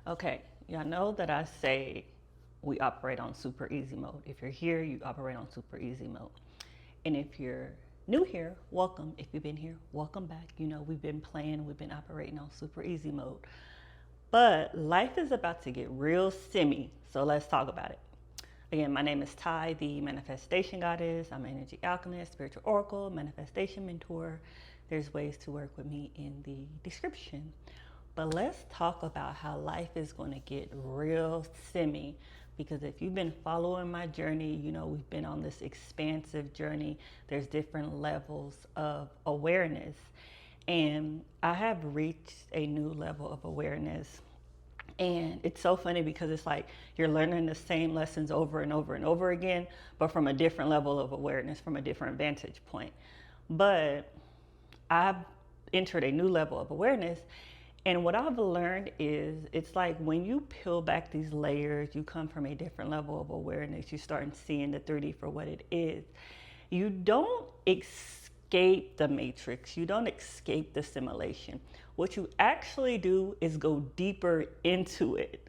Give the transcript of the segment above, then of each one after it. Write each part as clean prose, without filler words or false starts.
Okay, y'all know that I say we operate on super easy mode. If you're here, you operate on super easy mode. And if you're new here, welcome. If you've been here, welcome back. You know, we've been operating on super easy mode. But life is about to get real simmy, so let's talk about it. Again, my name is Ty, the manifestation goddess. I'm an energy alchemist, spiritual oracle, manifestation mentor. There's ways to work with me in the description. But let's talk about how life is going to get real simmy. Because if you've been following my journey, you know we've been on this expansive journey. There's different levels of awareness. And I have reached a new level of awareness. And it's so funny because it's like you're learning the same lessons over and over and over again, but from a different level of awareness, from a different vantage point. But I've entered a new level of awareness. And what I've learned is it's like when you peel back these layers, you come from a different level of awareness, you start seeing the 3D for what it is. You don't escape the matrix, you don't escape the simulation. What you actually do is go deeper into it.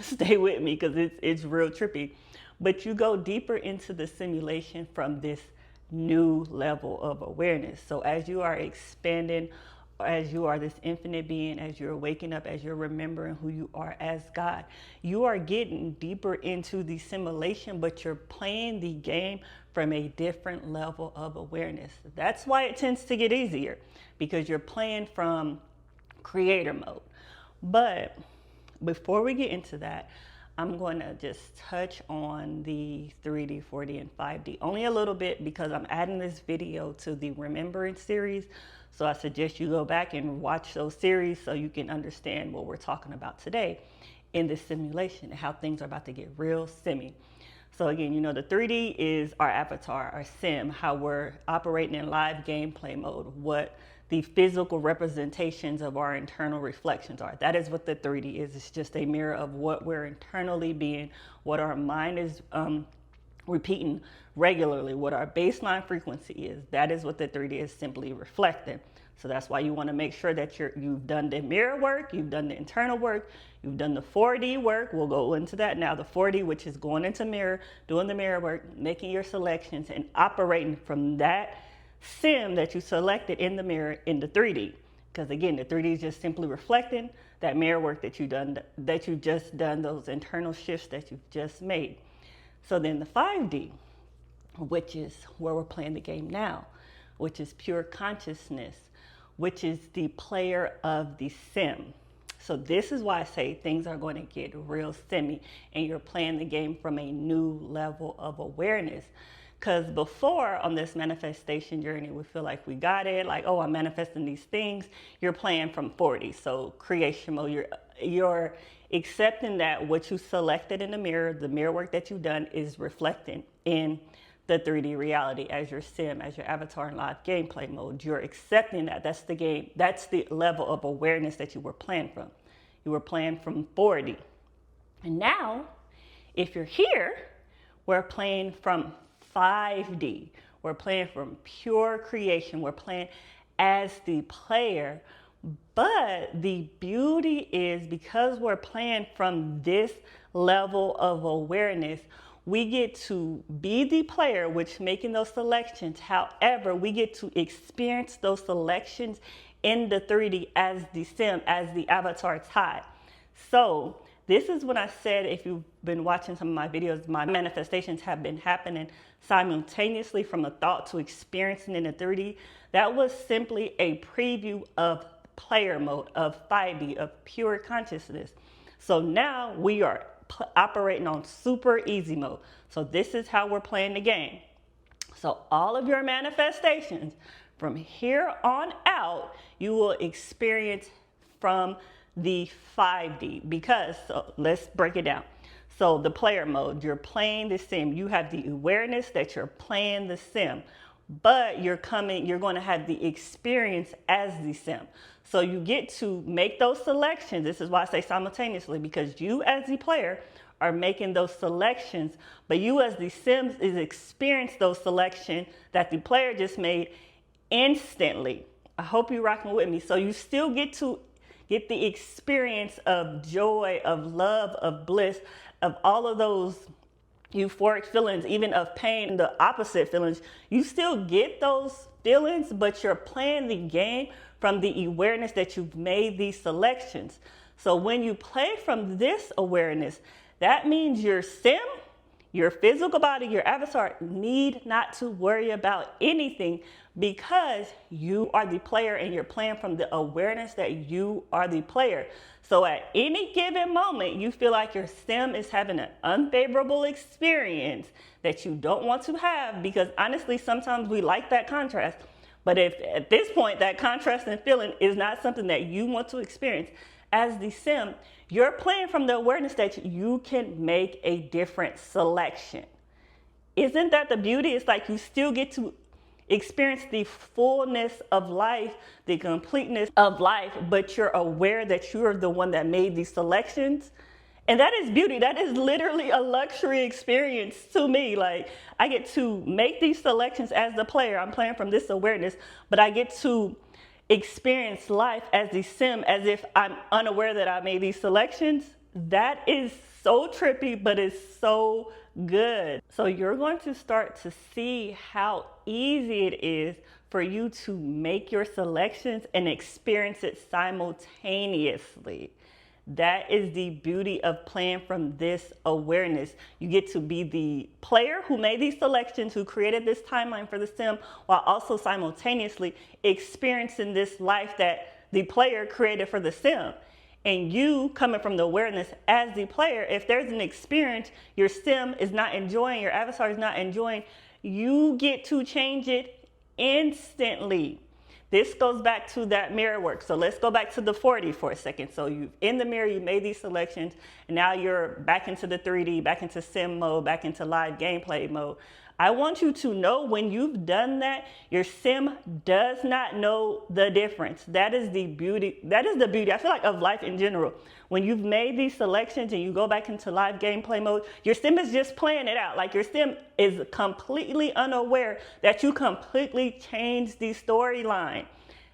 Stay with me because it's real trippy. But you go deeper into the simulation from this new level of awareness. So as you are expanding, as you are this infinite being, as you're waking up, as you're remembering who you are as God, you are getting deeper into the simulation, but you're playing the game from a different level of awareness. That's why it tends to get easier, because you're playing from creator mode. But before we get into that, I'm going to just touch on the 3D, 4D, and 5D only a little bit because I'm adding this video to the Remembrance series. So I suggest you go back and watch those series so you can understand what we're talking about today in this simulation and how things are about to get real simmy. So again, you know, the 3D is our avatar, our sim, how we're operating in live gameplay mode, what the physical representations of our internal reflections are. That is what the 3D is. It's just a mirror of what we're internally being, what our mind is repeating regularly, what our baseline frequency is. That is what the 3D is simply reflecting. So that's why you want to make sure that you've done the mirror work, you've done the internal work, you've done the 4D work. We'll go into that now. The 4D, which is going into mirror, doing the mirror work, making your selections and operating from that sim that you selected in the mirror in the 3D. Because again, the 3D is just simply reflecting that mirror work that you've just done, those internal shifts that you've just made. So then the 5D, which is where we're playing the game now, which is pure consciousness, which is the player of the sim. So this is why I say things are going to get real simmy and you're playing the game from a new level of awareness. Because before on this manifestation journey, we feel like we got it, like, oh, I'm manifesting these things. You're playing from 40, so creation mode. You're accepting that what you selected in the mirror work that you've done is reflecting in the 3D reality as your sim, as your avatar in live gameplay mode. You're accepting that. That's the game. That's the level of awareness that you were playing from. You were playing from 40. And now, if you're here, we're playing from 5D. We're playing from pure creation. We're playing as the player. But the beauty is because we're playing from this level of awareness, we get to be the player, which making those selections. However, we get to experience those selections in the 3D as the sim, as the avatar Ty. So this is when I said, if you've been watching some of my videos, my manifestations have been happening simultaneously from a thought to experiencing in the 3D. That was simply a preview of player mode, of 5D, of pure consciousness. So now we are operating on super easy mode. So this is how we're playing the game. So all of your manifestations from here on out, you will experience from the 5D because, so let's break it down. So the player mode, you're playing the sim. You have the awareness that you're playing the sim, but you're going to have the experience as the sim. So you get to make those selections. This is why I say simultaneously, because you as the player are making those selections, but you as the sim is experience those selections that the player just made instantly. I hope you're rocking with me. So you still get to get the experience of joy, of love, of bliss, of all of those euphoric feelings, even of pain, the opposite feelings. You still get those feelings, but you're playing the game from the awareness that you've made these selections. So when you play from this awareness, that means your sim, your physical body, your avatar need not to worry about anything because you are the player and you're playing from the awareness that you are the player. So at any given moment, you feel like your sim is having an unfavorable experience that you don't want to have, because honestly, sometimes we like that contrast. But if at this point that contrast and feeling is not something that you want to experience as the sim, you're playing from the awareness that you can make a different selection. Isn't that the beauty? It's like you still get to experience the fullness of life, the completeness of life, but you're aware that you're the one that made these selections. And that is beauty. That is literally a luxury experience to me. Like, I get to make these selections as the player. I'm playing from this awareness, but I get to experience life as the sim as if I'm unaware that I made these selections. That is so trippy, but it's so good. So you're going to start to see how easy it is for you to make your selections and experience it simultaneously. That is the beauty of playing from this awareness. You get to be the player who made these selections, who created this timeline for the sim, while also simultaneously experiencing this life that the player created for the sim. And you coming from the awareness as the player, if there's an experience your sim is not enjoying, your avatar is not enjoying, you get to change it instantly. This goes back to that mirror work. So let's go back to the 4D for a second. So you in the mirror, you made these selections, and now you're back into the 3D, back into sim mode, back into live gameplay mode. I want you to know when you've done that, your sim does not know the difference. That is the beauty. That is the beauty, I feel like, of life in general. When you've made these selections and you go back into live gameplay mode, your sim is just playing it out. Like, your sim is completely unaware that you completely changed the storyline.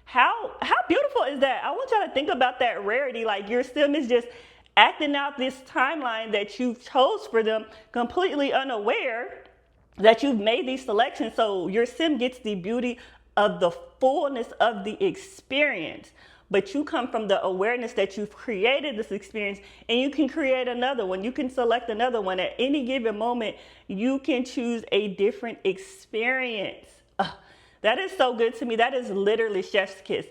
How beautiful is that? I want y'all to think about that rarity. Like, your sim is just acting out this timeline that you chose for them, completely unaware that you've made these selections. So your sim gets the beauty of the fullness of the experience, but you come from the awareness that you've created this experience, and you can create another one. You can select another one at any given moment. You can choose a different experience. That is so good to me. That is literally chef's kiss.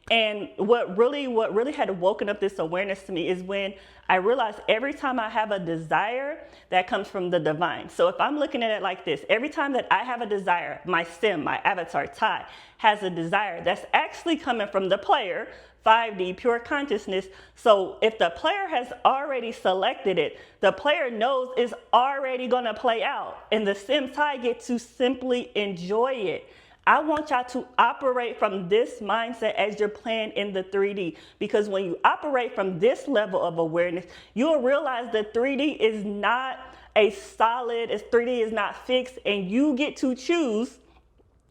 And what really had woken up this awareness to me is when I realized every time I have a desire, that comes from the divine. So if I'm looking at it like this, every time that I have a desire, my sim, my avatar, Ty, has a desire, that's actually coming from the player, 5D, pure consciousness. So if the player has already selected it, the player knows it's already gonna play out, and the sim, Ty, gets to simply enjoy it. I want y'all to operate from this mindset as you're playing in the 3D, because when you operate from this level of awareness, you'll realize that 3D is not a solid, 3D is not fixed, and you get to choose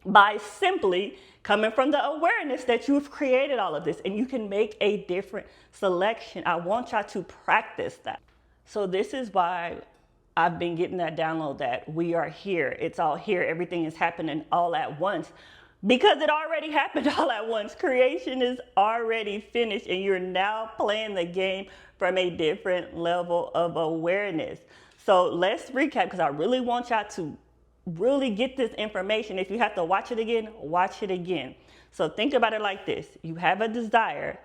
by simply coming from the awareness that you've created all of this, and you can make a different selection. I want y'all to practice that. So this is why I've been getting that download that we are here. It's all here. Everything is happening all at once, because it already happened all at once. Creation is already finished, and you're now playing the game from a different level of awareness. So let's recap, because I really want y'all to really get this information. If you have to watch it again, watch it again. So think about it like this. You have a desire.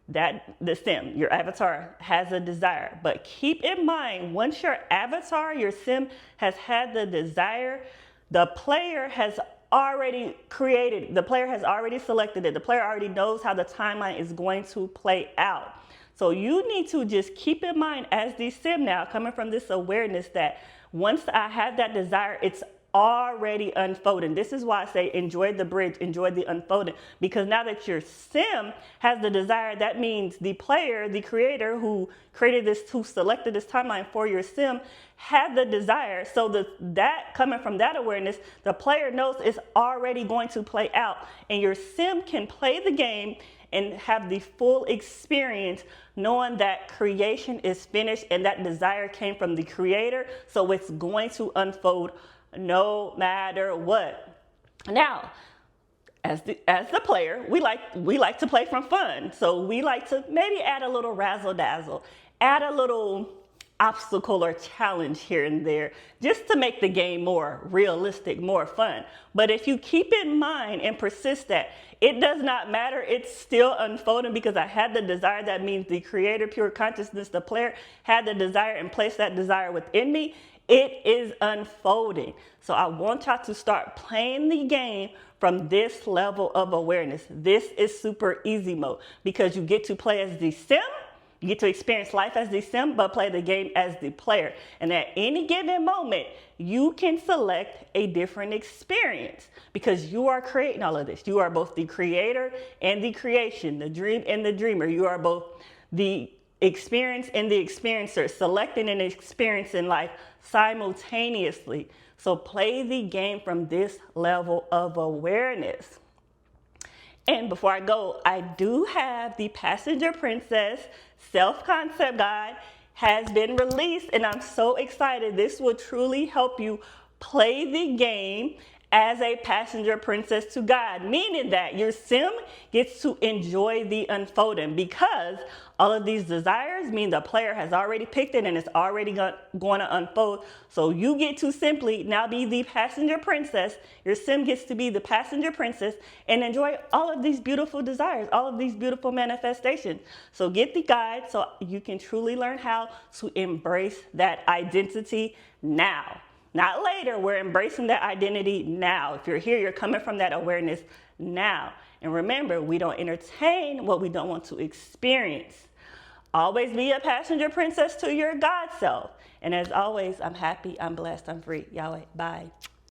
That the sim, your avatar, has a desire. But keep in mind, once your avatar, your sim, has had the desire, the player has already created, the player has already selected it. The player already knows how the timeline is going to play out. So you need to just keep in mind as the sim now, coming from this awareness, that once I have that desire, it's already unfolding. This is why I say enjoy the bridge, enjoy the unfolding, because now that your sim has the desire, that means the player, the creator who created this, who selected this timeline for your sim, had the desire. So that coming from that awareness, the player knows it's already going to play out, and your sim can play the game and have the full experience, knowing that creation is finished and that desire came from the Creator. So it's going to unfold no matter what. Now, as the player, we like to play from fun. So we like to maybe add a little razzle dazzle, add a little obstacle or challenge here and there, just to make the game more realistic, more fun. But if you keep in mind and persist that it does not matter, it's still unfolding because I had the desire, that means the Creator, pure consciousness, the player, had the desire and placed that desire within me, it is unfolding. So I want y'all to start playing the game from this level of awareness. This is super easy mode because you get to play as the sim, you get to experience life as the sim, but play the game as the player. And at any given moment, you can select a different experience because you are creating all of this. You are both the creator and the creation, the dream and the dreamer. You are both the experience and the experiencer, selecting and experiencing life simultaneously. So play the game from this level of awareness. And before I go, I do have the Passenger Princess Self-Concept Guide has been released, and I'm so excited. This will truly help you play the game as a passenger princess to God, meaning that your sim gets to enjoy the unfolding because all of these desires mean the player has already picked it and it's already going to unfold. So you get to simply now be the passenger princess. Your sim gets to be the passenger princess and enjoy all of these beautiful desires, all of these beautiful manifestations. So get the guide so you can truly learn how to embrace that identity now. Not later, we're embracing that identity now. If you're here, you're coming from that awareness now. And remember, we don't entertain what we don't want to experience. Always be a passenger princess to your God self. And as always, I'm happy, I'm blessed, I'm free. Yahweh, bye.